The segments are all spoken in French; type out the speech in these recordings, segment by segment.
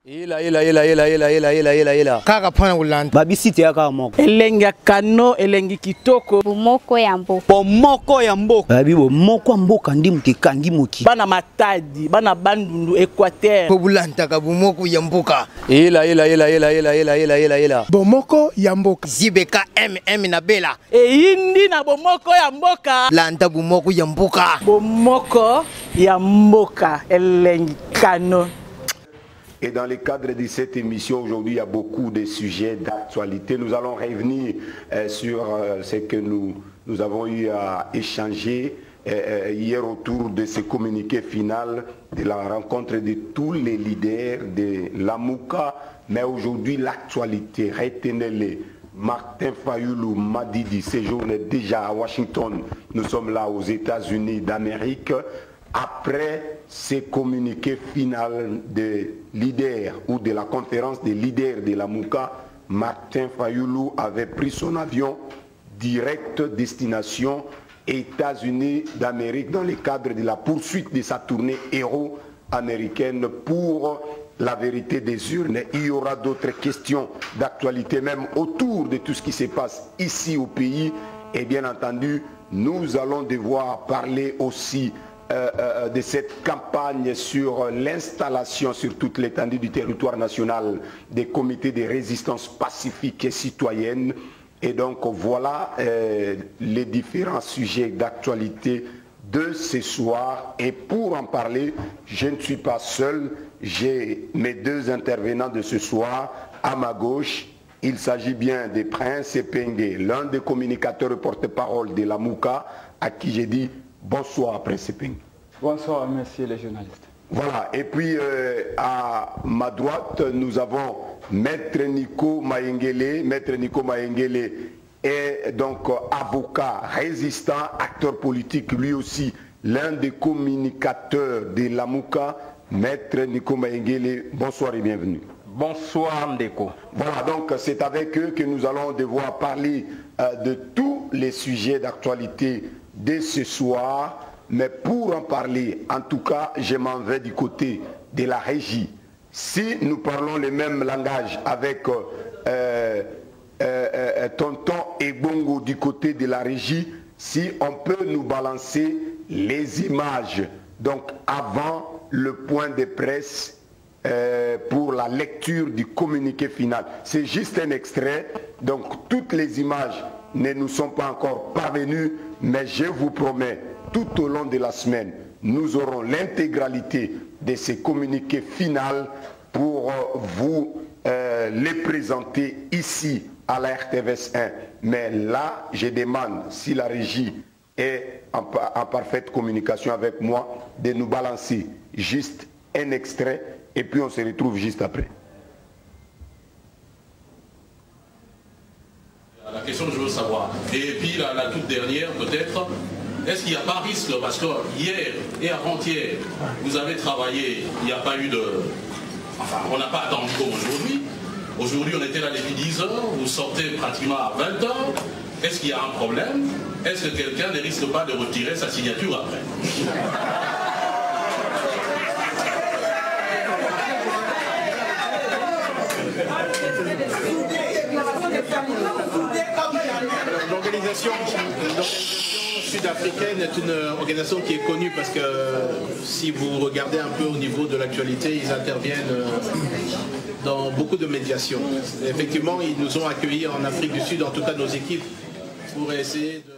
Ila. Kaka pona ulanda. Babisi te yaka moko. Elengi kano, elengi kitoko. Bomoko ya mboka. Bomoko ya mboka. Babi bomoko mboka ndi muteka ndi moki. Bana matadi, bana bandundu Équateur. Pobulanta ka bomoko ya mboka. Ila. Bomoko ya mboka. Zibeka MM na bela. Eyindi na bomoko ya mboka. Landa bomoko ya mboka. Bomoko ya mboka. Elengi kano. Et dans le cadre de cette émission, aujourd'hui, il y a beaucoup de sujets d'actualité. Nous allons revenir sur ce que nous avons eu à échanger hier autour de ce communiqué final de la rencontre de tous les leaders de la Mouka. Mais aujourd'hui, l'actualité, retenez-les. Martin Fayoulou Madidi séjourne déjà à Washington. Nous sommes là aux États-Unis d'Amérique. Après ces communiqués final des leaders ou de la conférence des leaders de la Mouka, Martin Fayoulou avait pris son avion direct destination États-Unis d'Amérique dans le cadre de la poursuite de sa tournée héros américaine pour la vérité des urnes. Il y aura d'autres questions d'actualité même autour de tout ce qui se passe ici au pays. Et bien entendu, nous allons devoir parler aussi de cette campagne sur l'installation sur toute l'étendue du territoire national des comités de résistance pacifique et citoyenne. Et donc voilà les différents sujets d'actualité de ce soir. Et pour en parler, je ne suis pas seul, j'ai mes deux intervenants de ce soir à ma gauche. Il s'agit bien de Prince Epengue, l'un des communicateurs et porte-parole de la Mouka, à qui j'ai dit bonsoir Prince Epengue. Bonsoir, messieurs les journalistes. Voilà, et puis à ma droite, nous avons Maître Nico Mayengele. Maître Nico Mayengele est donc avocat, résistant, acteur politique, lui aussi l'un des communicateurs de la Mouka. Maître Nico Mayengele, bonsoir et bienvenue. Bonsoir Ndeko. Voilà, donc c'est avec eux que nous allons devoir parler de tous les sujets d'actualité de ce soir. Mais pour en parler, en tout cas, je m'en vais du côté de la régie. Si nous parlons le même langage avec Tonton Ebongo du côté de la régie, si on peut nous balancer les images, donc avant le point de presse pour la lecture du communiqué final. C'est juste un extrait, donc toutes les images ne nous sont pas encore parvenues, mais je vous promets, tout au long de la semaine, nous aurons l'intégralité de ces communiqués finaux pour vous les présenter ici à la RTVS 1. Mais là, je demande, si la régie est en parfaite communication avec moi, de nous balancer juste un extrait et puis on se retrouve juste après. La question que je veux savoir, et puis la toute dernière peut-être, est-ce qu'il n'y a pas risque, parce que hier et avant-hier, vous avez travaillé, il n'y a pas eu de... Enfin, on n'a pas attendu comme aujourd'hui. Aujourd'hui, on était là depuis 10 heures, vous sortez pratiquement à 20 heures. Est-ce qu'il y a un problème? Est-ce que quelqu'un ne risque pas de retirer sa signature après? L'organisation sud-africaine est une organisation qui est connue parce que si vous regardez un peu au niveau de l'actualité, ils interviennent dans beaucoup de médiations. Effectivement, ils nous ont accueillis en Afrique du Sud, en tout cas nos équipes, pour essayer de...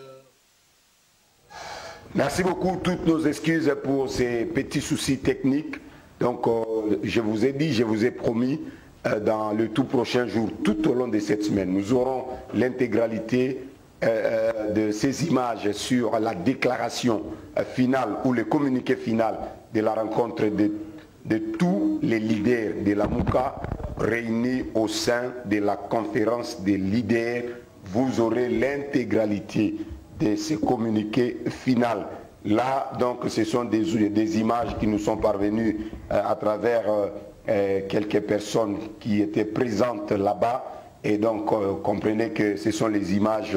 Merci beaucoup, toutes nos excuses pour ces petits soucis techniques. Donc, je vous ai dit, je vous ai promis, dans le tout prochain jour, tout au long de cette semaine, nous aurons l'intégralité de ces images sur la déclaration finale ou le communiqué final de la rencontre de tous les leaders de la Mouka réunis au sein de la conférence des leaders. Vous aurez l'intégralité de ce communiqué final. Là, donc, ce sont des images qui nous sont parvenues à travers quelques personnes qui étaient présentes là-bas. Et donc, comprenez que ce sont les images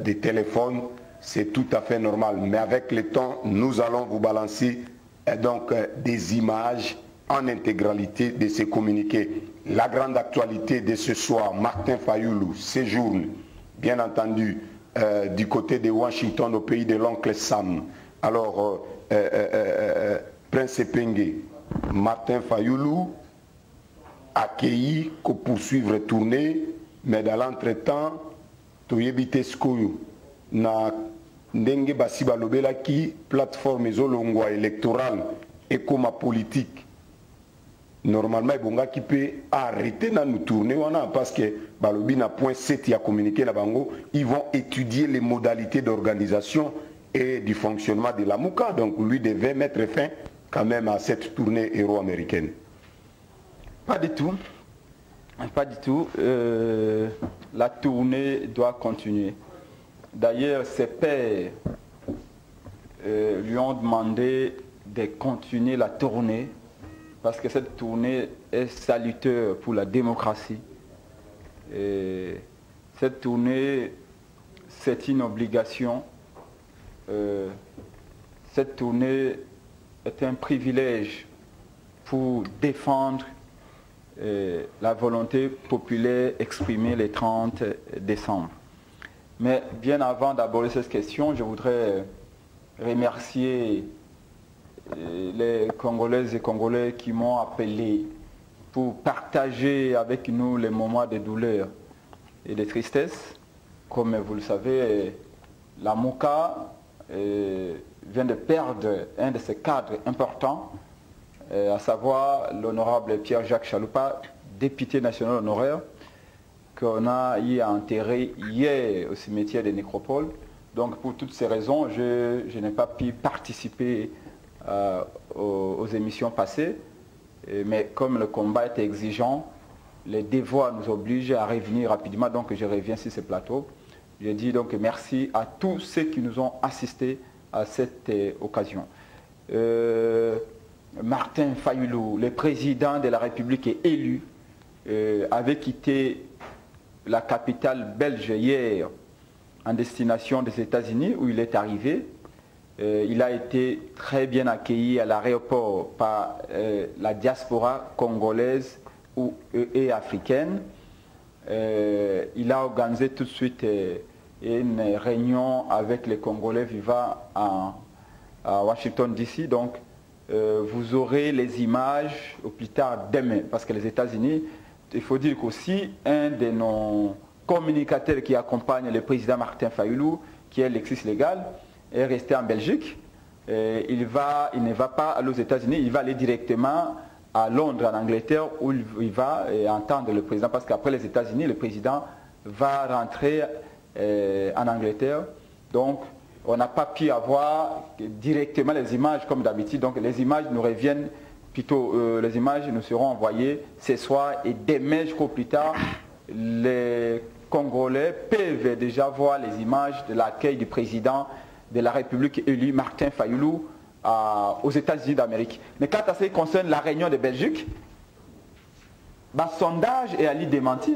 des téléphones. C'est tout à fait normal. Mais avec le temps, nous allons vous balancer donc des images en intégralité de ces communiqués. La grande actualité de ce soir, Martin Fayulu séjourne, bien entendu, du côté de Washington, au pays de l'oncle Sam. Alors, Prince Epenge, Martin Fayulu, accueilli pour poursuivre tournée, mais dans l'entretemps, toyebite skoyo na ndenge basi balobela ki plateforme ezolongwa électorale et comme politique. Normalement, bonga qui peut arrêter dans nous tourner parce que balobi na point 7 y a communiqué la bango, ils vont étudier les modalités d'organisation et du fonctionnement de la MOUCA. Donc lui devait mettre fin quand même à cette tournée euro-américaine. Pas du tout. Pas du tout. La tournée doit continuer. D'ailleurs, ses pairs lui ont demandé de continuer la tournée parce que cette tournée est salutaire pour la démocratie. Et cette tournée, c'est une obligation. Cette tournée est un privilège pour défendre la volonté populaire exprimée le 30 décembre. Mais bien avant d'aborder cette question, je voudrais remercier les Congolaises et Congolais qui m'ont appelé pour partager avec nous les moments de douleur et de tristesse. Comme vous le savez, la MOUCA vient de perdre un de ses cadres importants, à savoir l'honorable Pierre-Jacques Chaloupa, député national honoraire, qu'on a eu à enterrer hier au cimetière des Nécropoles. Donc pour toutes ces raisons, je n'ai pas pu participer aux émissions passées, mais comme le combat était exigeant, les devoirs nous obligent à revenir rapidement, donc je reviens sur ce plateau. Je dis donc merci à tous ceux qui nous ont assistés à cette occasion. Martin Fayulu, le président de la République est élu, avait quitté la capitale belge hier en destination des États-Unis où il est arrivé. Il a été très bien accueilli à l'aéroport par la diaspora congolaise et africaine. Il a organisé tout de suite une réunion avec les Congolais vivant à Washington DC. Donc, vous aurez les images au plus tard demain, parce que les États-Unis, il faut dire qu'aussi un de nos communicateurs qui accompagne le président Martin Fayulu, qui est Lexis Légal, est resté en Belgique. Il ne va pas aller aux États-Unis, il va aller directement à Londres, en Angleterre, où il va entendre le président, parce qu'après les États-Unis, le président va rentrer en Angleterre. Donc, on n'a pas pu avoir directement les images comme d'habitude. Donc, les images nous reviennent, plutôt, les images nous seront envoyées ce soir et demain jusqu'au plus tard. Les Congolais peuvent déjà voir les images de l'accueil du président de la République élu, Martin Fayulu, aux États-Unis d'Amérique. Mais quant à ce qui concerne la réunion de Belgique, le sondage est allé démentir.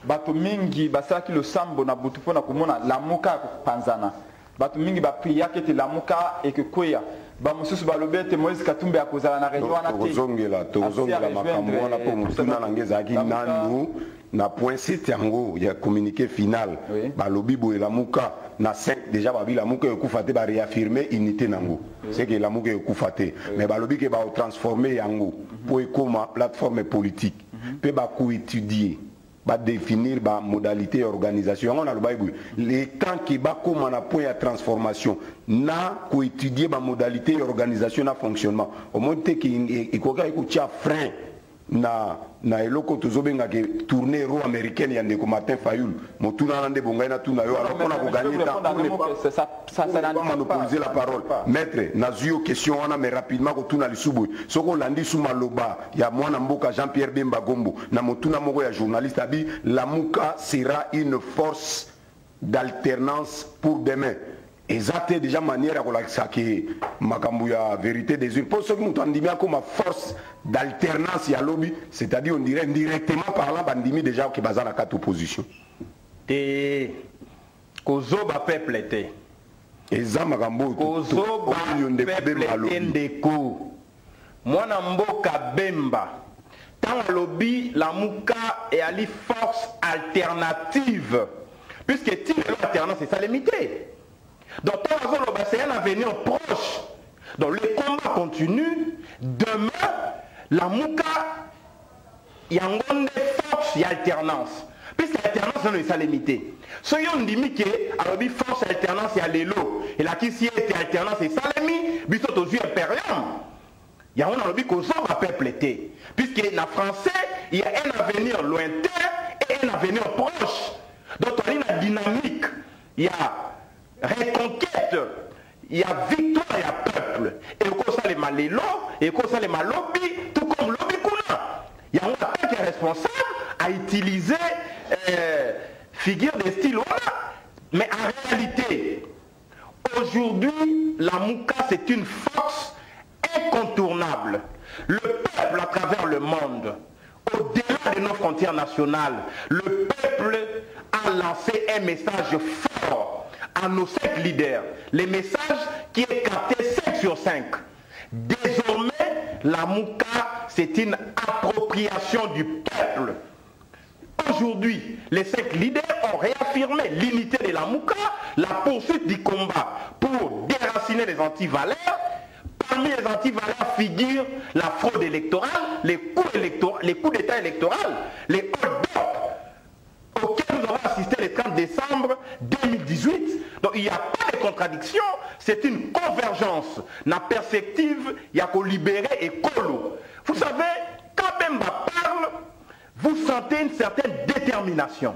Bato mingi basaki le sambo na butupo na kumona la muka panzana. Bato mingi ba priya ke la muka et que koya. Ba mususu balobete Moïse Katumbi akozala na réunion na te. Tozongela makambo wana po mutuna na ngezaki nanu na point 7 yango ya communiqué final. Balobi bo la muka na 5 déjà babi la muka ekufate ba réaffirmer unité nango. C'est que la muka ekufate mais balobi ke ba transformer yango pour ekoma plateforme politique. Pe ba ko étudier va définir la modalité d'organisation. On a le temps qui va comme un point de transformation, n'a qu'étudier la modalité d'organisation et fonctionnement. Au moins, il y a un frein na eloko tozobenga ke tournée euro-américaine ya ndeko Martin Fayulu. Motuna nande bonga na tuna yo alors qu'on a gagné ça n'a pas monopoliser la parole. Maître, nazuyo question on a mais rapidement ko tuna lisubu. Soko landi suma loba ya mwana mboka Jean-Pierre Bemba Gombo na motuna moko ya journaliste abi la MOUCA sera une force d'alternance pour demain. Et ça c'est déjà manière à relaxer que makambu ya vérité des urnes. Pour ceux qui nous entendent bien comme force d'alternance ya lobby, c'est-à-dire on dirait indirectement parlant bandimi déjà qui bazar la carte opposition. Et kozoba peuple était. Et ça makambu kozoba peuple ndeko mwana mboka Bemba tant lobby la muka et ali force alternative puisque si l'alternance c'est ça limité. Donc tant c'est un avenir proche. Donc le combat continue. Demain la muka il y a une force, il y a alternance. Puisque l'alternance c'est ça limité. Soyons on dit que alors force alternance il y a l'élo et là qui si est alternance c'est ça limité. Biso aux yeux impérial. Il y a un lobby qu'on va peuple été. Puisque dans le français, il y a un avenir lointain et un avenir proche. Donc, il y a une dynamique, il y a reconquête, il y a victoire, il y a peuple. Et comme ça, les malélos, et comme ça, les malobis, tout comme lobby Kuna. Il y a un attaque qui est responsable à utiliser figure de style. Mais en réalité, aujourd'hui, la Mouka, c'est une force incontournable. Le peuple à travers le monde, au-delà de nos frontières nationales, le peuple a lancé un message fort à nos 5 leaders. Les messages qui est capté 5 sur 5. Désormais, la Mouka, c'est une appropriation du peuple. Aujourd'hui, les 5 leaders ont réaffirmé l'unité de la Mouka, la poursuite du combat pour déraciner les antivaleurs. Parmi les antivaleurs figurent la fraude électorale, les coups d'État électoraux, les hold-up auxquels nous avons assisté le 30 décembre 2018. Donc il n'y a pas de contradiction, c'est une convergence. La perspective, il y a qu'au libérer et colo. Vous savez, quand Bemba parle, vous sentez une certaine détermination.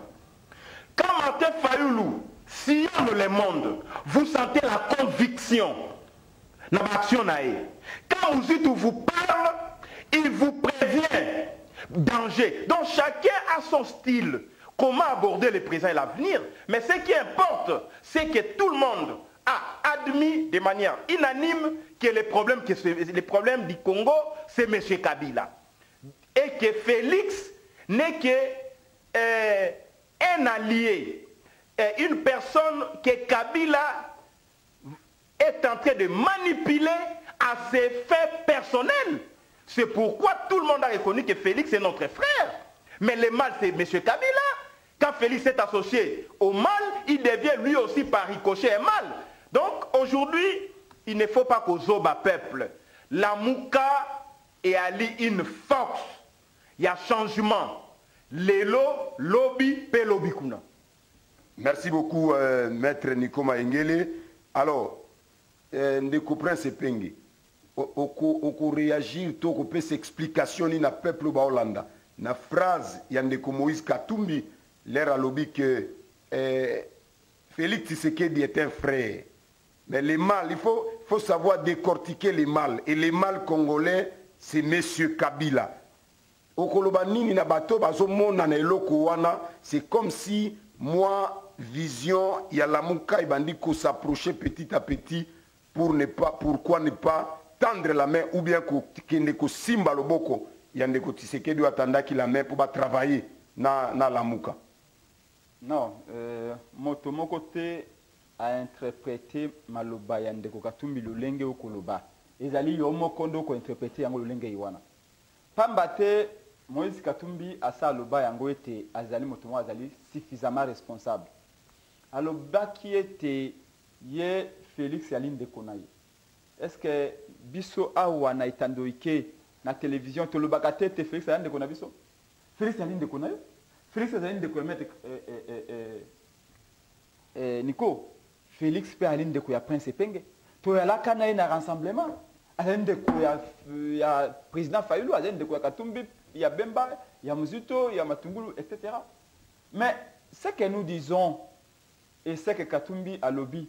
Quand Martin Fayoulou sillonne le monde, vous sentez la conviction. Quand Ouzitou vous parle, il vous prévient danger. Donc chacun a son style, comment aborder le présent et l'avenir. Mais ce qui importe, c'est que tout le monde a admis de manière unanime que les problèmes du Congo, c'est M. Kabila. Et que Félix n'est qu'un allié, une personne que Kabila est en train de manipuler à ses faits personnels. C'est pourquoi tout le monde a reconnu que Félix est notre frère. Mais le mal, c'est M. Kabila. Quand Félix est associé au mal, il devient lui aussi par ricochet un mal. Donc aujourd'hui, il ne faut pas qu'aux Zoba peuple. La Mouka est allée une force. Il y a changement. L'élo, lobby, pelobi kuna. Merci beaucoup, Maître Nico Maengele. Alors, Ndeko Prince Penge, on réagir, on peut s'explicationner na peuple ba Hollanda. Na phrase ya Ndeko Moïse Katumbi, l'air à lobby que Félix Tshisekedi est un frère. Mais les mal, il faut savoir décortiquer les mal. Et les mal congolais, c'est M. Kabila. C'est comme si moi, vision, il y a la Mouka, il faut s'approcher petit à petit pourquoi ne pas tendre la main ou bien que Simba Loboko, il y a des Tshisekedi doit attendre qu'il la main pour travailler dans la Mouka. Non, mon côté a interprété Maloba Yandeko Katumbi Lulenge ou Koloba. Et Zali Yomo Kondo ko interprété Yango Lulenge Iwana. Pambate Moïse Katumbi a ça Loba Yango était Azali Motomo Azali suffisamment responsable. Aloba qui était Ye Félix Yaline de Konaï. Est-ce que Bisso Awa Itandoike na télévision Tolobakate te Félix Yaline de Konabiso? Félix Yaline de Konaï? Félix Yaline de Konaï Nico, Félix peut aller de Koya Prince Penge. Tu es là quand il y a un rassemblement. Il y a président Fayoulou, il y a Katumbi, il y a Bemba, il y a Mouzito, il y a Matungulu, etc. Mais ce que nous disons et ce que Katumbi a lobby,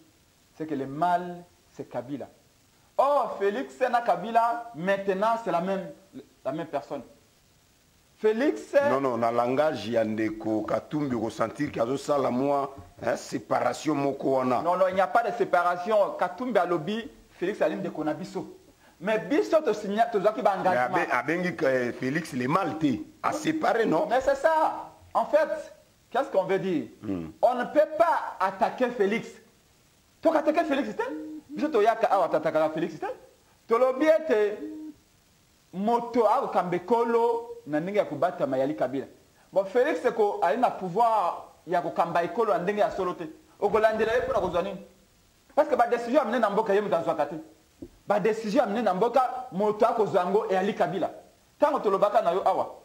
c'est que le mal, c'est Kabila. Or, Félix, c'est Kabila, maintenant, c'est la même personne. Félix... Non, dans le langage, il y a des Katumbi ressentir qu'il y a ça, la moi, séparation mokoana. Non, il n'y a pas de séparation. Katumbi a lobby, Félix a ligne de Konabiso. Mais Bisso te signale, tu dois qu'il y a un engagement. Félix, il est mal, à séparer, non? Mais c'est ça. En fait, qu'est-ce qu'on veut dire? On ne peut pas attaquer Félix. Tu as attaqué Félix, c'est Bisso te yaka attaquer Félix, c'est tu lobby, moto a kambekolo na ndenge ya kubata mayali Kabila. Bon Félix ko alina pouvoir ya kokamba ekolo na ndenge ya solo te. Okolandela ye pona kozwa nini? Parce que ba décision amene na mboka ye mutazwa kate. Ba décision amene na mboka moto akozwa ngo e ali Kabila. Tango tolobaka na yo awa.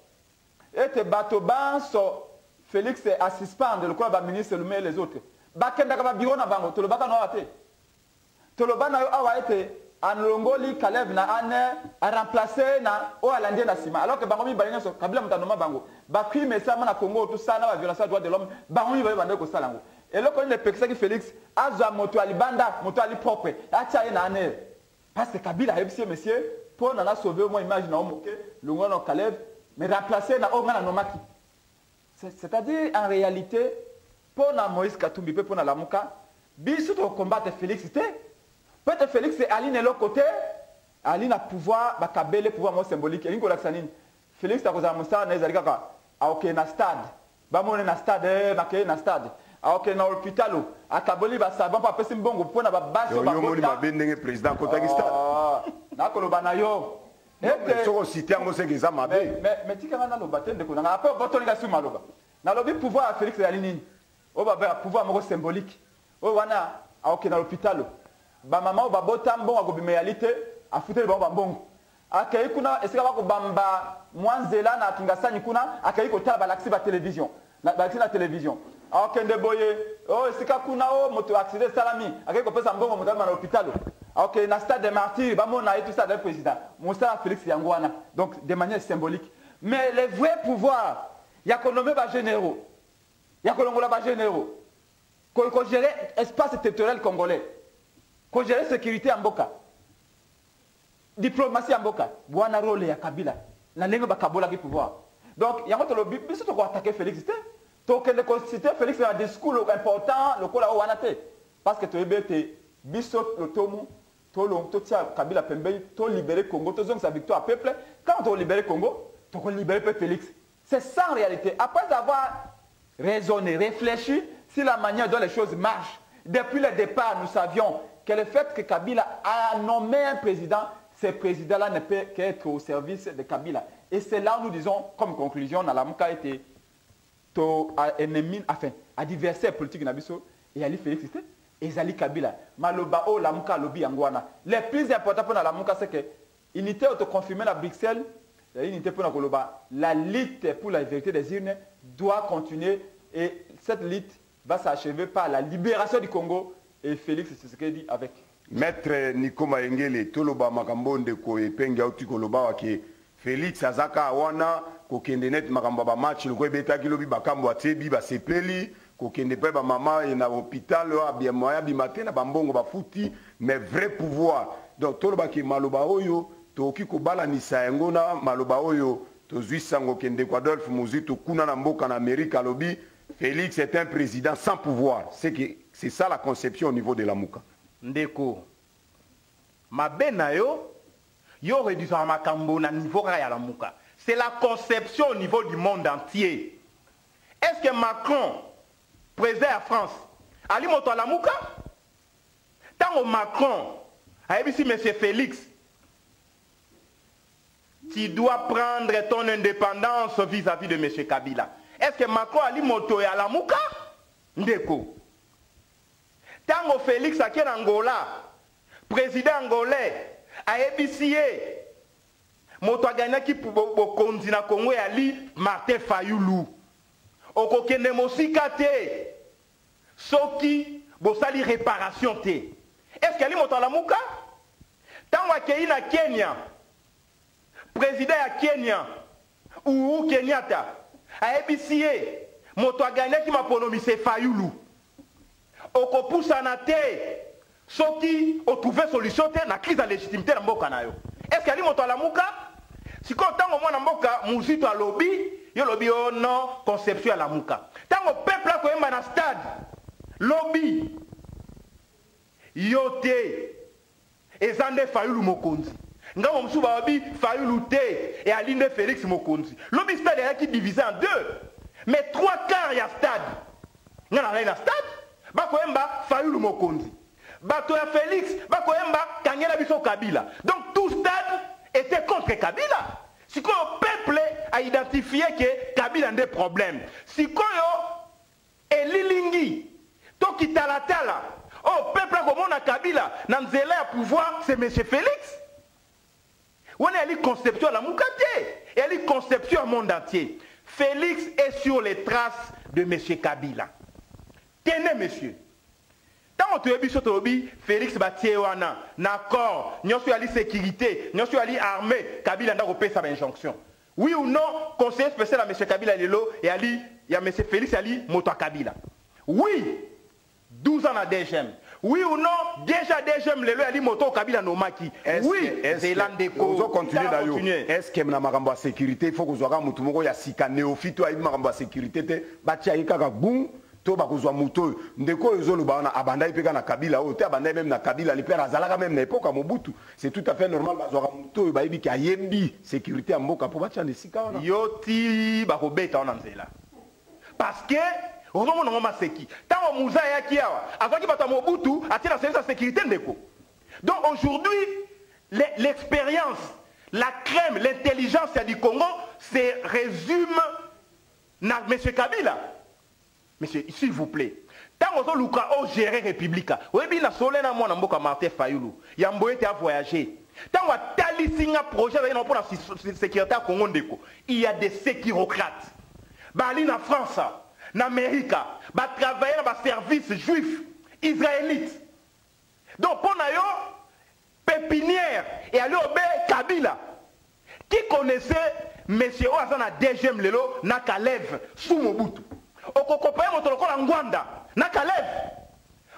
Ete bato banso Félix a suspendre le quoi ba ministre Lumé les autres. Ba kenda ka ba bureau na bango tolobaka na wate. Toloba na yo awa ete Anlongoli Caleb na ane a remplacé na o alandi na sima alors que bango mi balinga so Kabila mutanoma bango ba crime ça na Congo tout ça na ba violation des droits de l'homme bango mi bande ko salango et le connaît pekisa ki Félix azwa moto alibanda moto ali propre acha na ane parce que Kabila ebisi monsieur pour na sauver au moins image na omoke longono Caleb mais remplacer na o na nomaki c'est-à-dire en réalité pour na Moïse Katumbi pour na Lamuka biso to combattre Félix c'était peut-être Félix c'est Ali de l'autre côté, Ali n'a pouvoir, bakabele pouvoir moi symbolique. Et Nicolas Sanine, Félix a causé un monstre, n'a zalika, a ok na stade, ba mon na stade, baké na stade, a ok na hôpital, a kaboli ba savant pas passer mbongo pour na ba base ba. Yo moni ma bendenge président Kotakistan. Na koloba na yo. Et so citer ngo se geza mabe. Mais tika na lo batende ko na après boto nga su maloba. Na lobi pouvoir à Félix Ali nini. O ba pouvoir mo symbolique. O wana a ok na hôpital. Ba mama ba bota mbongo akobimeyalité afuteli bango bambongo akei kuna esika bako bamba mwanzela na kingasani kuna akei kotala balaksi ba télévision na balaksi na télévision akende boye oh esika kuna o moto accident salami akei kopesa mbongo moto na hôpital ok na stade des martyrs ba mona et tout ça le président Moussa Félix Yangwana donc de manière symbolique mais les vrais pouvoirs ya konomé ba généraux ya kolongola ba généraux ko gérer espace territorial congolais ko gérer sécurité en Mboka, diplomatie en Mboka, bwana rôle ya Kabila, na lengo bakabola ki pouvoir. Donc, il y a un lobby, biso to ko attaquer Félix té. To que le citer Félix a un discours important, le kola wana té. Parce que to ebete biso le tomu, to tia Kabila pembe, to libérer Congo, to zong sa victoire peuple. Quand on libérer Congo, to ko libérer peuple Félix. C'est ça en réalité. Après avoir raisonné, réfléchi sur la manière dont les choses marchent, depuis le départ, nous savions que le fait que Kabila a nommé un président, ce président-là ne peut qu'être au service de Kabila. Et c'est là où nous disons, comme conclusion, Nalamuka était ennemi, enfin, adversaire politique Nabiso, et Ali Félix et Zali Kabila. Maloba o Lamuka Lobi Angwana. Le plus important pour Nalamuka, c'est que l'unité autoconfirmée à Bruxelles, l'unité pour Nakoloba, la lutte pour la vérité des urnes doit continuer et cette lutte va s'achever par la libération du Congo. Et Félix, c'est ce qu'il dit avec. Maître Nico Maengele, Toloba Makambonde, ko epengi auti koloba wake Félix Azaka wana ko kende net makamba ba match le ko beta kilobi bakambo atebi ba sepeli ko kende pe ba mama na hôpital a bien moya bi matin na bambongo ba futi mais vrai pouvoir. Donc Toloba ki maloba oyo to ki ko bala ni saengo na maloba oyo to zuisango kende ko Adolphe Muzito kuna na mboka na Amerika lobi Félix est un président sans pouvoir. C'est ça la conception au niveau de la Mouka. Ndeko. Mabena yo réduit à makambo na niveau ya la Mouka. C'est la conception au niveau du monde entier. Est-ce que Macron, président de France, ali moto la Mouka? Tant Macron a dit monsieur Félix, tu dois prendre ton indépendance vis-à-vis de monsieur Kabila. Est-ce que Macron a dit moto ya la Mouka? Ndeko. Tango Félix a en Angola, président angolais, a ébissé moto a gagné qui pour continent Congo et ali Martin Fayoulou. Oko kende mosika te. Soki bosali réparation te. Est-ce qu'elle est moto la Mouka? Tango a na Kenya, président à Kenya ou Kenyatta a ébissé moto a gagné qui m'a prononcé Fayoulou. Oko poussa na te soki o trouver solution te na crise de légitimité na mboka na yo. Est-ce qu'il y a moto la Mouka? Si quand tango mwana mboka Muzito a lobby, yo lobby oh non conception à la Mouka. Tango peuple ko yemba na stade lobby yo te ezande Fayulu Mokonzi. Ngamo msuba lobby Fayulu te et Aline Félix Mokonzi. Lobby stade est qui divisé en deux. Mais 3/4 ya stade. Ngana na stade Bakoemba Fayulu Mokonzi. Bato ya Félix, Bakoemba Kangela Biso Kabila. Donc tout stade était contre Kabila. Si le peuple a identifié que Kabila a des problèmes. Si le Lilingi, Toki Talatala, oh, peuple a Kabila, Nanzela à pouvoir, c'est M. Félix. On a une conception à la Moukate, et une conception au monde entier. Félix est sur les traces de M. Kabila. Tenez, monsieur. Tant que tu as Félix Batiewana, d'accord, nous sommes allés sécurité, nous sommes allés armée, Kabila n'a pas sa injonction. Oui ou non, conseiller spécial à M. Kabila Lelo, et il y a M. Félix Ali Moto Kabila. Oui, 12 ans à DGM. Oui ou non, déjà DGM Lelo Ali Moto Kabila Nomaki. Oui, c'est l'Andeko. On continue d'ailleurs. Est-ce que na makambo ya sécurité, il faut que vous ayez mutu moko ya sika néophyte ayi makambo ya sécurité te, batia yikaka boum. To bakozwa muto ndeko ezolo bana abanda ipeka na Kabila o te abanda même na Kabila le père azalaka même na époque à Mobutu c'est tout à fait normal bazwa muto ba yebi ki ayembi sécurité ya mboka po batia nesika wana yoti bakobeta ona nzela parce que ozomona ngoma seki tango muza yaki awa azaki bata Mobutu atina service de sécurité ndeko. Donc aujourd'hui l'expérience, la crème, l'intelligence du Congo se résume na M. Kabila. Monsieur, s'il vous plaît, tant que vous avez géré la République, vous avez dit que Martin Fayulu, il a voyagé. Tant que vous avez un projet pour la sécurité Congo, il y a des sécurocrates. Bali en France, en Amérique, ils travaillent dans les services juifs, israélites. Donc, pour nous, pépinière et aller au Kabila, qui connaissait M. Oazana DGM Lelo, Nakalev, sous Mobutu. Okokopaye motolokola Ngwanda na Kalev.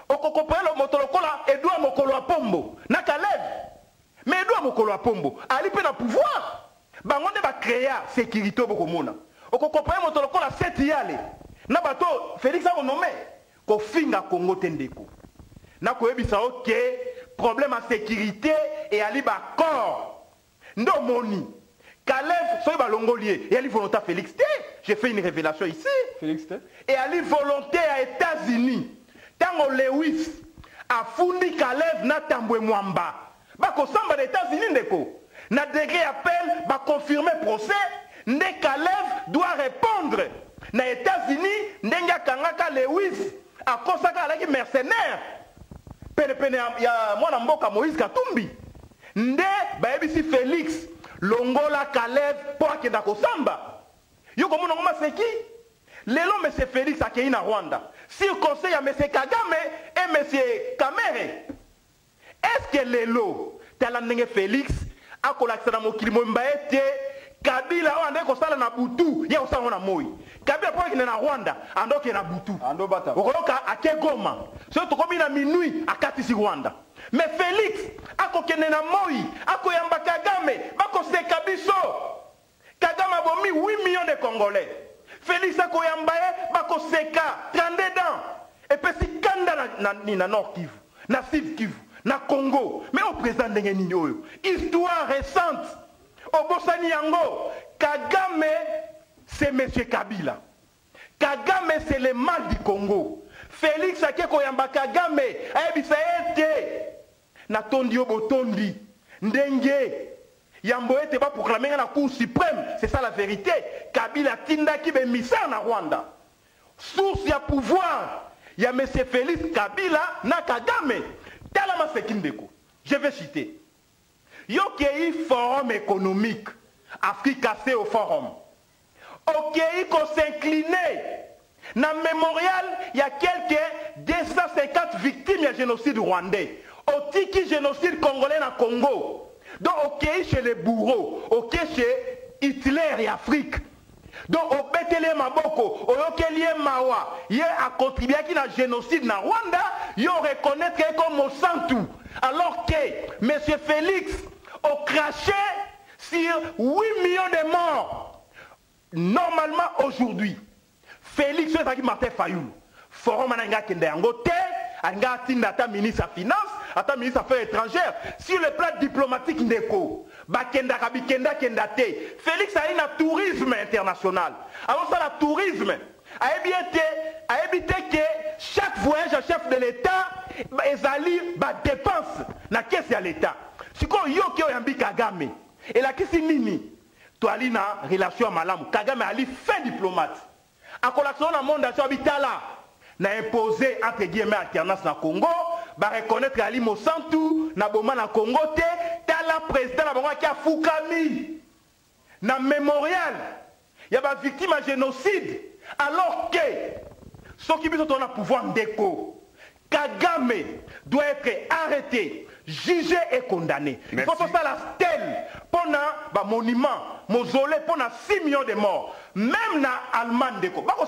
Okokopaye motolokola Edouard Mokolo Apombo na Kalev. Mais Edouard Mokolo Apombo ali pe na pouvoir. Bangonde ba créer sécurité bokomona. Okokopaye motolokola Setiale na bato Félix a nommé ko finga Congo tendeko. Na ko ebisa OK problème en sécurité et ali ba corps. Ndo moni. Kalev soy ba longolier et ali volontaire Félix T. J'ai fait une révélation ici. Félix T. Et ali volonté à États-Unis. Tango Lewis a fourni Kalev na tambwe mwamba. Ba ko samba des États-Unis ndeko. Na degré appel ba confirmer procès, ndé Kalev doit répondre. Na États-Unis ndenga kangaka Lewis a kosaka alaki mercenaire. Pene ya mwana mboka Moïse Katumbi. Ndé ba ebisi Félix longola Kalev pour akenda ko samba. Yo comme on a seki lelo M. Félix a na Rwanda. Si le conseil à M. Kagame et M. Kamere. Est-ce que lelo talandenge Félix a collaxé dans mon kilimo mbaete Kabila ande ko sala na butu ya osanga na moi. Kabila pour na Rwanda ando ke na butu. Ando bata. Okoloka akegoma. So to komi na minuit akatisi Rwanda. Mais Félix a ko kene na moi, ako yamba Kagame, bako seka biso. Kagame a bomi 8 millions de Congolais. Félix Akoyambaye, Bako Seka, 32 ans. Et puis si Kanda na Nord Kivu, na Sud Kivu, na Congo. Mais au président de Ngenino, histoire récente. Au Bossani Yango, Kagame, c'est M. Kabila. Kagame, c'est le mal du Congo. Félix Akoyamba Kagame, Aebisa été. Na Tondi Obotondi, Ndenge. Yamboé n'était pas proclamé la Cour suprême, c'est ça la vérité. Kabila Tinda qui est mis ça en Rwanda. Source y a pouvoir. Il y a M. Félix Kabila na Kagame. Talama Sekindeko. Je vais citer. Yokei forum économique. Afrique cassée au forum. Okei qu'on s'inclinait. Dans le mémorial, il y a quelques 250 victimes du génocide rwandais. Au tiki génocide congolais dans le Congo. Donc, ok, chez les bourreaux, ok, chez Hitler et Afrique. Donc, au Betele Maboko, au Yokelie Mawa, il a contribué à un génocide dans Rwanda, il reconnaît que comme Monsanto. Alors que M. Félix a craché sur 8 millions de morts. Normalement, aujourd'hui, Félix est Martin Fayulu. Forum Ananga Kendeangote, Anga Tindata ministre des Finances, Ata ministre des Affaires étrangères, sur le plan diplomatique Ndeko, Bakenda Kabikenda Kendate, Félix a un tourisme international. Alors ça, le tourisme a évité que chaque voyage à chef de l'État ezali ba dépense na caisse de l'État. Si ko yo ki oyambi Kagame, Et la question nini, tu as une relation à Malam, Kagame a fin diplomate. En collation dans le monde, n'a imposé entre guillemets alternance dans le Congo, va reconnaître Ali Mosantu, n'a boma dans le Congo, la président qui a Foukami, dans le mémorial, il y a des victimes de génocide, alors que ceux qui ont le pouvoir d'écho, Kagame doit être arrêté, jugé et condamné. Il faut faire la stèle pour un monument, mausolée pour 6 millions de morts. Même dans l'Allemagne,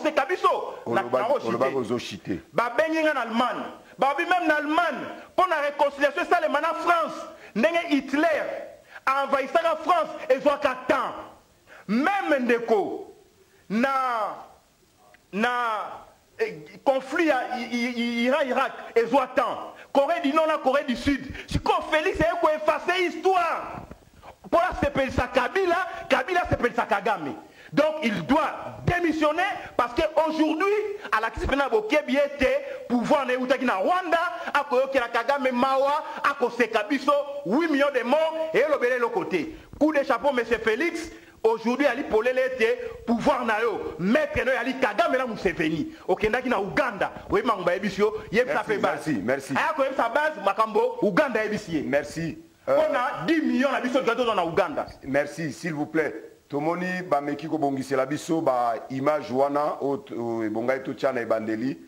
c'est Kabiso. Même dans l'Allemagne, pour la réconciliation, ça les en France. Hitler a envahi la France et ils ont qu'à temps. Même Ndeko, na conflit Iran-Irak, ils ont temps. Corée du Nord, la Corée du Sud. Si Félix est pour effacer l'histoire. Pour la s'appelle ça Kabila, Kabila s'appelle ça Kagame. Donc il doit démissionner parce qu'aujourd'hui, à la crise pénale, il y a pouvoir en Rwanda, à cause de Kagame Mawa, à cause de Kabiso, 8 millions de morts et le côté. Coup de chapeau, M. Félix. Aujourd'hui, Ali Polele était pouvoir na yo mettre no Ali Kagame na Museveni. Okendaki na Uganda. Oui, mangba ebisio, yem ça fait base. Merci. Aya ko yem sa base makambo Uganda ebisie. Merci. On a 10 millions na biso gato dans Uganda. Merci, s'il vous plaît. Tomoni ba meki ko bongisi la biso ba image wana o bonga eto tchana ebandeli.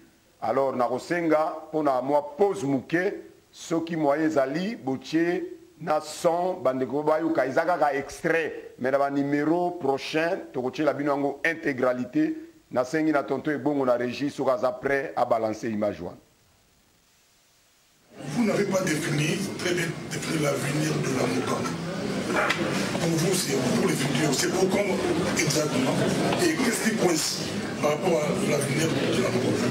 Alors na rosenga pona moi pose muke soki moyens ali botier na son bandeko ba yuka izaka ka extrait mais na numéro prochain tokotie la binango intégralité na sengi na tonto ebongo na régie soka za prêt à balancer image wana. Vous n'avez pas défini très bien défini l'avenir de la Mouka. Pour vous, c'est pour le futur, c'est pour comment exactement et qu'est-ce qui coïncide par rapport à l'avenir de la Mouka?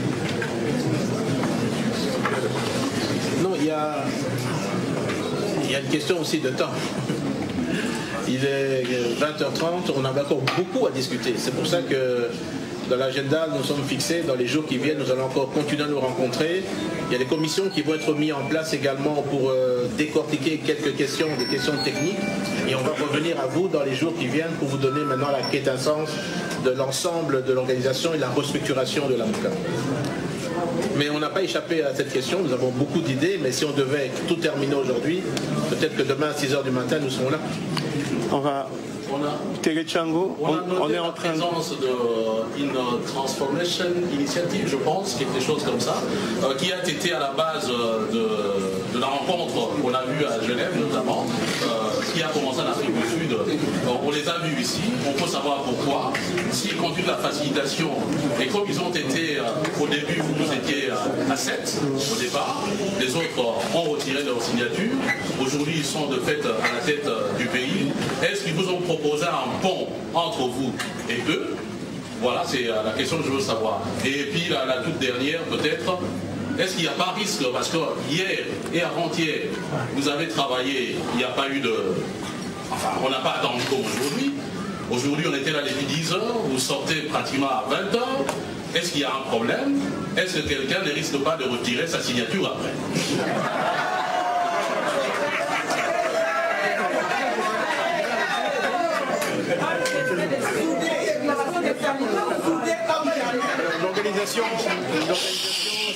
Non, il y a une question aussi de temps. Il est 20h30, on a encore beaucoup à discuter. C'est pour ça que dans l'agenda, nous sommes fixés. Dans les jours qui viennent, nous allons encore continuer à nous rencontrer. Il y a des commissions qui vont être mises en place également pour décortiquer quelques questions, des questions techniques. Et on va revenir à vous dans les jours qui viennent pour vous donner maintenant la quintessence de l'ensemble de l'organisation et la restructuration de la Mouka. Mais on n'a pas échappé à cette question, nous avons beaucoup d'idées, mais si on devait tout terminer aujourd'hui, peut-être que demain à 6h du matin, nous serons là. On est en présence d'une transformation initiative, je pense, quelque chose comme ça, qui a été à la base de la rencontre qu'on a vue à Genève notamment, qui a commencé en Afrique du Sud. On les a vus ici, on peut savoir pourquoi. S'ils continuent la facilitation, et comme ils ont été au début, vous étiez à 7 au départ, les autres ont retiré leur signature, aujourd'hui ils sont de fait à la tête du pays. Est-ce qu'ils vous ont proposé un pont entre vous et eux? Voilà, c'est la question que je veux savoir. Et puis la toute dernière, peut-être, est-ce qu'il n'y a pas risque? Parce que hier et avant-hier, vous avez travaillé, il n'y a pas eu de... Enfin, on n'a pas attendu comme aujourd'hui. Aujourd'hui, on était là depuis 10 heures, vous sortez pratiquement à 20 heures. Est-ce qu'il y a un problème? Est-ce que quelqu'un ne risque pas de retirer sa signature après? L'organisation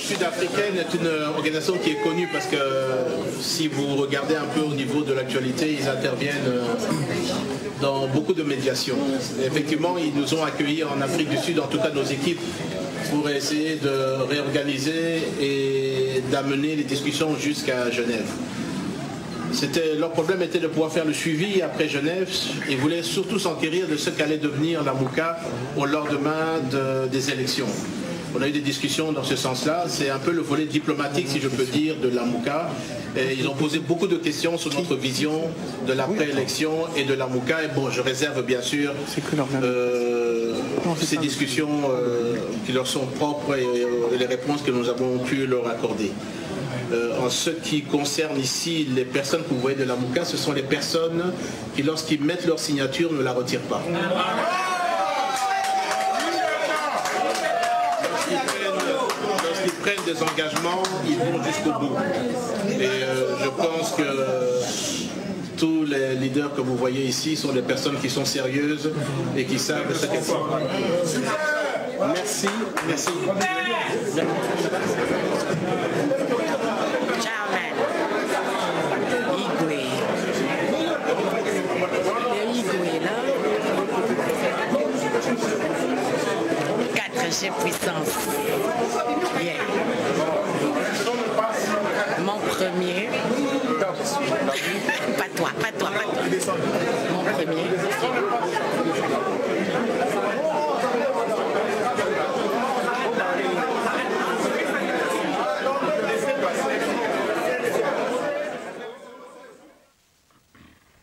sud-africaine est une organisation qui est connue parce que si vous regardez un peu au niveau de l'actualité, ils interviennent dans beaucoup de médiations. Effectivement, ils nous ont accueillis en Afrique du Sud, en tout cas nos équipes, pour essayer de réorganiser et d'amener les discussions jusqu'à Genève. Leur problème était de pouvoir faire le suivi après Genève. Ils voulaient surtout s'enquérir de ce qu'allait devenir la Mouka au lendemain des élections. On a eu des discussions dans ce sens-là. C'est un peu le volet diplomatique, si je peux dire, de la Mouka. Et ils ont posé beaucoup de questions sur notre vision de l'après-élection et de la Mouka. Et bon, je réserve bien sûr ces discussions qui leur sont propres et les réponses que nous avons pu leur accorder. En ce qui concerne ici les personnes que vous voyez de la Mouka, ce sont les personnes qui, lorsqu'ils mettent leur signature, ne la retirent pas. Lorsqu'ils prennent des engagements, ils vont jusqu'au bout. Et je pense que tous les leaders que vous voyez ici sont des personnes qui sont sérieuses et qui savent ce qu'elles font. Merci. Merci. Puissance. Yeah. Mon premier. Pas toi. Mon premier.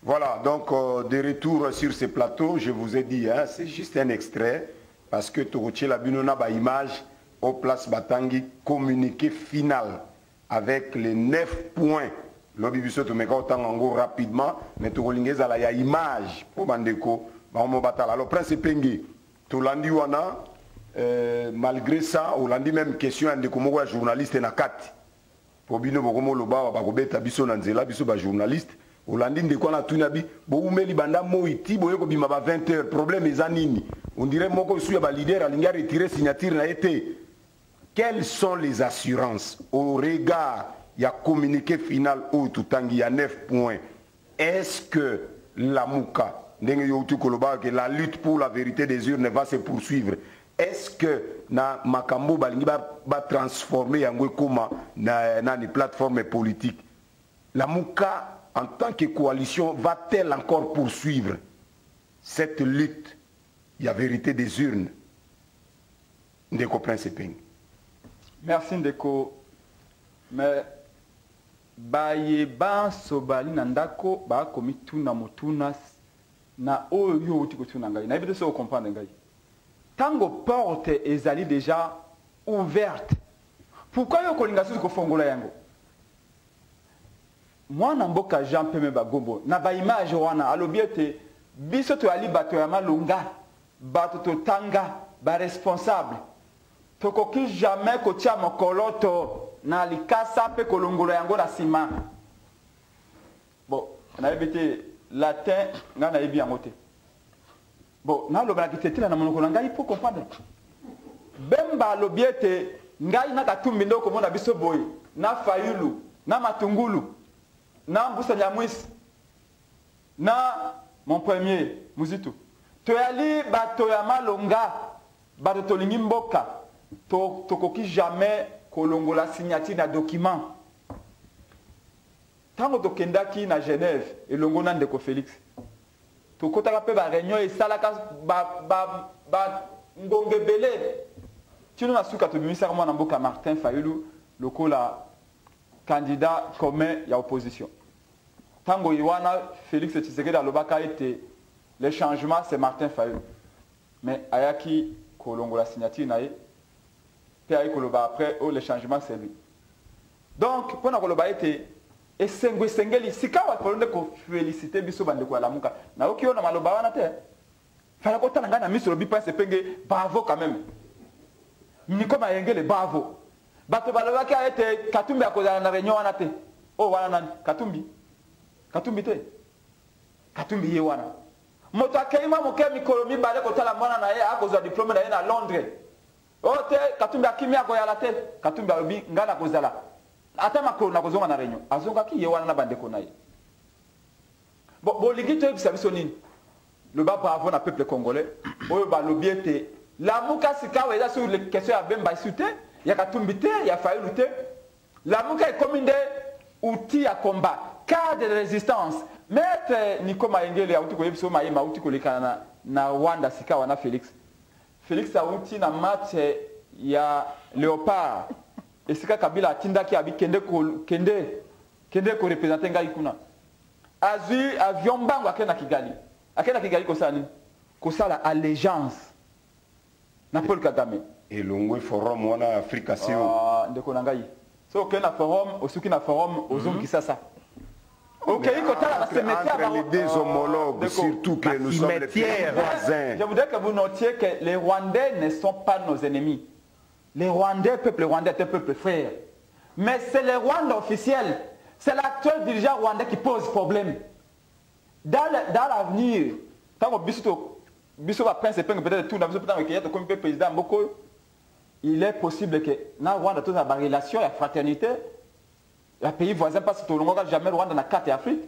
Voilà, donc de retour sur ces plateaux, je vous ai dit, hein, c'est juste un extrait. Parce que Toroche la binona ba image au place Batangi communiqué final avec les 9 points. Lobi biso to meka autant en gros rapidement mais Torolingeza la ya image pour bandeko ba mo batala. Alors prince Pengi to landi wana malgré ça on landi même question ande ko moko journaliste na kati. Po bino bokomo loba ba ko beta biso na nzela biso ba journaliste Olandi ndeko na tunabi bo umeli banda moiti boye ko bima ba 20h problème ezanini on dirait moko suya ba leader alinga retirer signature na été. Quelles sont les assurances au regard il y a communiqué final au tutangi ya 9 points. Est-ce que la Mouka ndenge yo tu koloba que la lutte pour la vérité des urnes va se poursuivre? Est-ce que na makambo balingi ba transformer yango koma na ni plateforme politique? La Mouka en tant que coalition, va-t-elle encore poursuivre cette lutte? Il y a vérité des urnes. Ndeko Prince Peng. Merci Ndeko. Mais baye ban sobali nandako ba komi tuna motuna na oyo uti ko tuna ngai. Na biso so comprendre ngai. Tango porte ezali déjà ouverte. Pourquoi yo kolinga su ko fongola yango? Mwana mboka Jean Peme Bagombo na ba image wana alobiete biso to ali bato ya malunga bato to tanga ba responsable tokoki jamais ko tia mokoloto na likasa pe kolongolo yango na sima. Bon na ebete latin nga na ebi yango te. Bon na loba ki tetela na monoko ngai pour comprendre. Bemba alobiete ngai na katumbi ndoko mona biso boy na fayulu na matungulu na Mbusa Nyamwisi na mon premier Muzitu toyali bato ya malonga bato tolingi mboka tokoki jamais kolongola signature na document tango tokendaki na Genève elongo na ndeko Félix tokotaka pe ba réunion esalaka ba ngongebele tino na suka tobimisa mwa na mboka Martin Fayulu lokola candidat commun ya opposition. Tango Iwana, Félix Tshisekedi alobaka était le changement c'est Martin Fayulu. Mais ayaki kolongo la signature nae pe ay koloba après oh le changement c'est lui. Donc pona koloba était et sengeli sikawa kolonde ko féliciter biso bande ko alamuka. Na okiona maloba wana te. Fala ko tanga na miso lobi Prince Penge bravo quand même. Ni comme ayengele bravo. Bato balobaki a été Katumbi akozala na réunion wana te. Oh wana nani? Katumbi. Katumbi te. Katumbi ye wana. Moto akeima moke mikolo mibale kotala mwana na ye akozwa diplôme na ye na Londres. Oh te Katumbi akimi akoyala te. Katumbi alobi ngana kozala. Ata makolo na kozonga na réunion. Azongaki ye wana na bandeko na ye. Bon ligi to ebisa biso nini? Le bas bravo na peuple congolais. Oyo balobi ete la muka sikawa eza sur les questions ya Bemba Isute. Il y a Katumbi, il y a Fayulu. La Mouka est comme des outils à combat, cadre de résistance. Maître Nico Maengele, il y a outil que vous avez outil que na Rwanda, Sika, wana Félix. Félix a outil na match, il y a Léopard. Et Sika Kabila Tinda qui a dit Kende ko représenter Ngaïkuna. Azui avion bango akena Kigali. Akena Kigali ko sani. Ko sala allégeance. Na Paul Kagame. Et l'ongwe forum wana Afrika sio. Ndeko nangai. So que na forum, osuki na forum, ozum kisasa. OK, entre les deux homologues, surtout que nous sommes les voisins. Je voudrais que vous notiez que les Rwandais ne sont pas nos ennemis. Les Rwandais, peuple rwandais, est un peuple frère. Mais c'est les Rwandais officiels. C'est l'actuel dirigeant rwandais qui pose problème. dans l'avenir, tant que Bissot va prendre ses peines, peut-être tout, comme président Mboko, il est possible que dans Rwanda, toute la relation, la fraternité, le pays voisin, parce que tout le monde n'a jamais Rwanda dans la carte Afrique.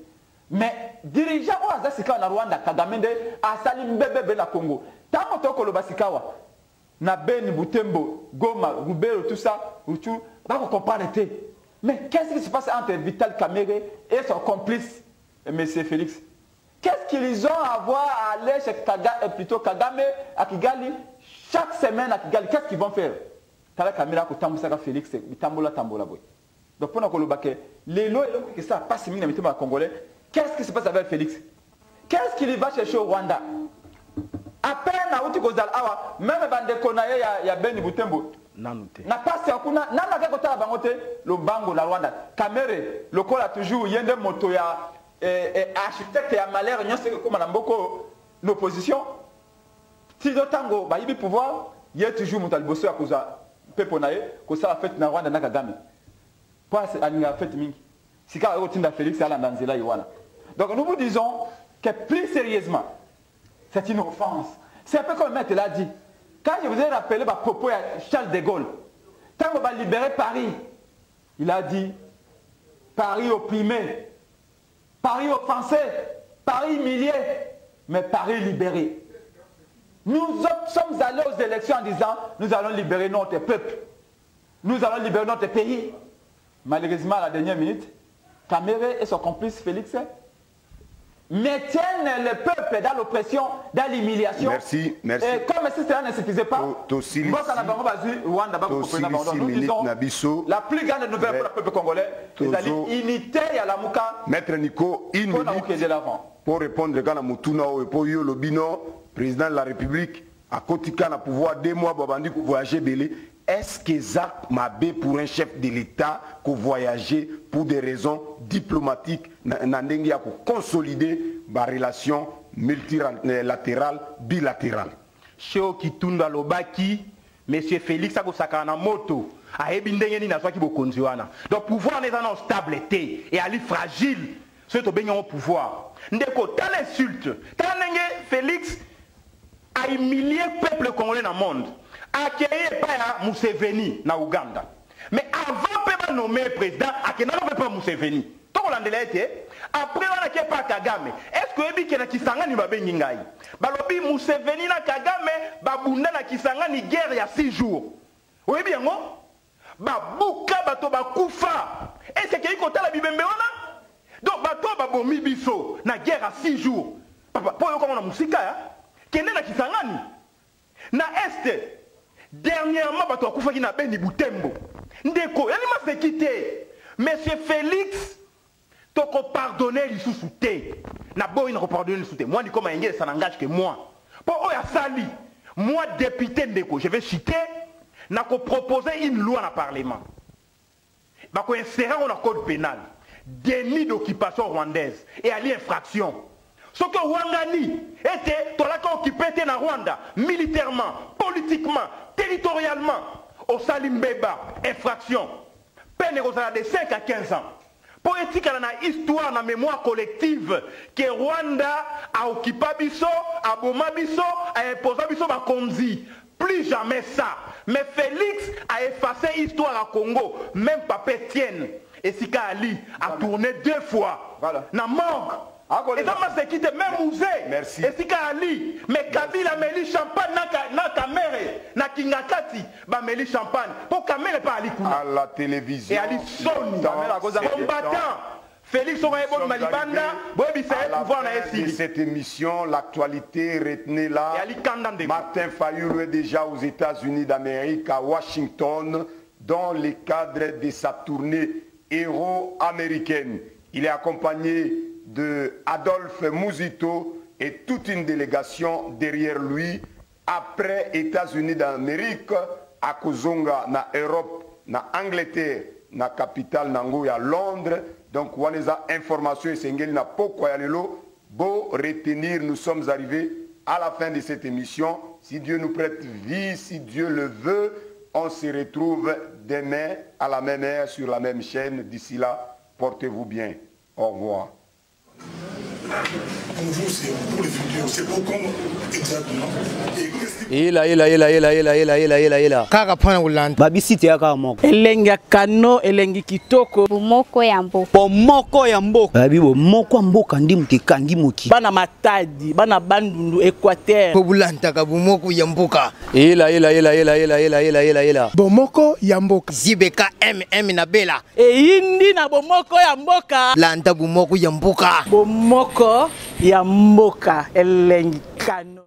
Mais dirigeant au Azasika na Rwanda, Kagame a salim bébé na Congo. Tant que le Basikawa, na Beni, Butembo, Goma, Goubero, tout ça, on va comprendre. Mais qu'est-ce qui se passe entre Vital Kamerhe et son complice, M. Félix? Qu'est-ce qu'ils ont à voir à aller chez Kagame à Kigali chaque semaine à Kigali? Qu'est-ce qu'ils vont faire? Kala Kamera ko tambusaka Félix, tambola boy. Donc pour nous que les lois que ça passe mine à Congolais. Qu'est-ce qui se passe avec Félix? Qu'est-ce qu'il va chercher au Rwanda? À peine à Outi Kozal Awa, même Bandekonaye, il y a Beni Butembo. Na passe à Kuna, n'a pas de bangote, le bango la Rwanda. Kamere, le col a toujours, il y a des motos, il y a architecte, il y a malheur, il y a ce que comme on a beaucoup l'opposition. Si le tango, il y a pouvoir, il y a toujours mon talbosso à Koza, Peponaye, que ça a fait na Rwanda na Kagame. Pas à l'Inga fait mingi. Si quand on a Félix, à la Nanzela, donc nous vous disons que plus sérieusement, c'est une offense. C'est un peu comme le maître l'a dit. Quand je vous ai rappelé ma propos à Charles de Gaulle, quand on va libérer Paris, il a dit Paris opprimé, Paris offensé, Paris humilié, mais Paris libéré. Nous sommes allés aux élections en disant nous allons libérer notre peuple, nous allons libérer notre pays. Malheureusement, à la dernière minute, Kamerhe et son complice Félix maintiennent le peuple dans l'oppression, dans l'humiliation. Merci. Et comme si cela ne suffisait pas, nous disons la plus grande nouvelle pour le peuple congolais, c'est l'unité à la Mouka. Maître Nico, une minute pour répondre à Mutuna et pour le Lobino, président de la République, à Kotika, na pouvoir 2 mois, Babandi, pour voyager belé. Est-ce que ça m'a bé pour un chef de l'État qu'on voyager pour des raisons diplomatiques, pour consolider ma relation multilatérale, bilatérale? Chez Okitunda Lobaki, M. Félix Akosakana Moto, a Ebindengeni na Swaki Bokonziwana. Donc, pouvoir n'est pas stabilité et ali fragile, c'est au bénin au pouvoir. Ndeko, t'as l'insulte, t'as Félix a humilié le peuple congolais dans le monde. Accueillir par Museveni na Ouganda. Mais avant de nommer président, accueillir pas Museveni. Tout le monde l'a été. Après on a accueilli par Kagame. Est-ce que Ebi qui na Kisanga ni babe ngai? Balobi Museveni na Kagame babunda na Kisanga ni guerre il y a 6 jours. Oui bien non? Babuka bato bakufa. Est-ce que iko tala bibembe wana? Donc bato babomi biso na guerre à 6 jours. Papa pour yo comme na musika ya. Kende na Kisanga ni. Na este dernièrement, bato akufaki na Beni Butembo. Ndeko, yani ma se quitter. Monsieur Félix, toko pardonner les sous-soutés. Na boy na pardonner les sous-soutés. Moi, Nico Maïngé, ça n'engage que moi. Pour Oya Sali, moi, député Ndeko, je vais citer, n'a ko proposer une loi dans le Parlement. Bah, ko insérer dans le code pénal. Déni d'occupation rwandaise et à l'infraction. Ce que Rwandani était, toi là occupé dans Rwanda, militairement, politiquement, territorialement, au Salimbeba, infraction, peine de 5 à 15 ans. Politique dans la histoire, dans la mémoire collective, que Rwanda a occupé Bisso, a Boma Bisso, a imposé Bisso, a Konzi. Plus jamais ça. Mais Félix a effacé l'histoire à Congo, même Papa Etienne. Et Sika Ali a tourné 2 fois. Voilà. Na manque. Et ça m'a fait quitter même musée. Merci. Et si Ali, mais Kabila meli champagne na Kamere, na Kingakati, ba meli champagne. Pour Kamere pas Ali Kuna. À la télévision. Et Ali Soni, combattant. Félix Omaebon Malibanda, Bobi Saïd pouvoir na de cette émission, l'actualité retenez là. Martin Fayulu est déjà aux États-Unis d'Amérique, à Washington, dans le cadre de sa tournée héros américaine. Il est accompagné de Adolphe Muzito et toute une délégation derrière lui. Après États-Unis d'Amérique, à Kozonga, na Europe, na Angleterre, na capitale Nango à Londres. Donc, on a information et Sengeli na poko ya lelo. Beau retenir, nous sommes arrivés à la fin de cette émission. Si Dieu nous prête vie, si Dieu le veut, on se retrouve demain à la même heure sur la même chaîne. D'ici là, portez-vous bien. Au revoir. vous, c'est pour le futur. C'est pour comme exactement. Et qu'est-ce qui... ila kaka pana ulanda babisite ya kaka moko elengi ya kano elengi kitoko bomoko ya mboka bomoko ya mboka babi bomoko ya mboka ndi muteka ndi moki bana matadi bana bandundu Équateur po bulantaka bomoko ya mboka ila bomoko ya mboka zibeka na bela eyindi na bomoko ya mboka landa bomoko ya mboka bomoko ya mboka elengi kano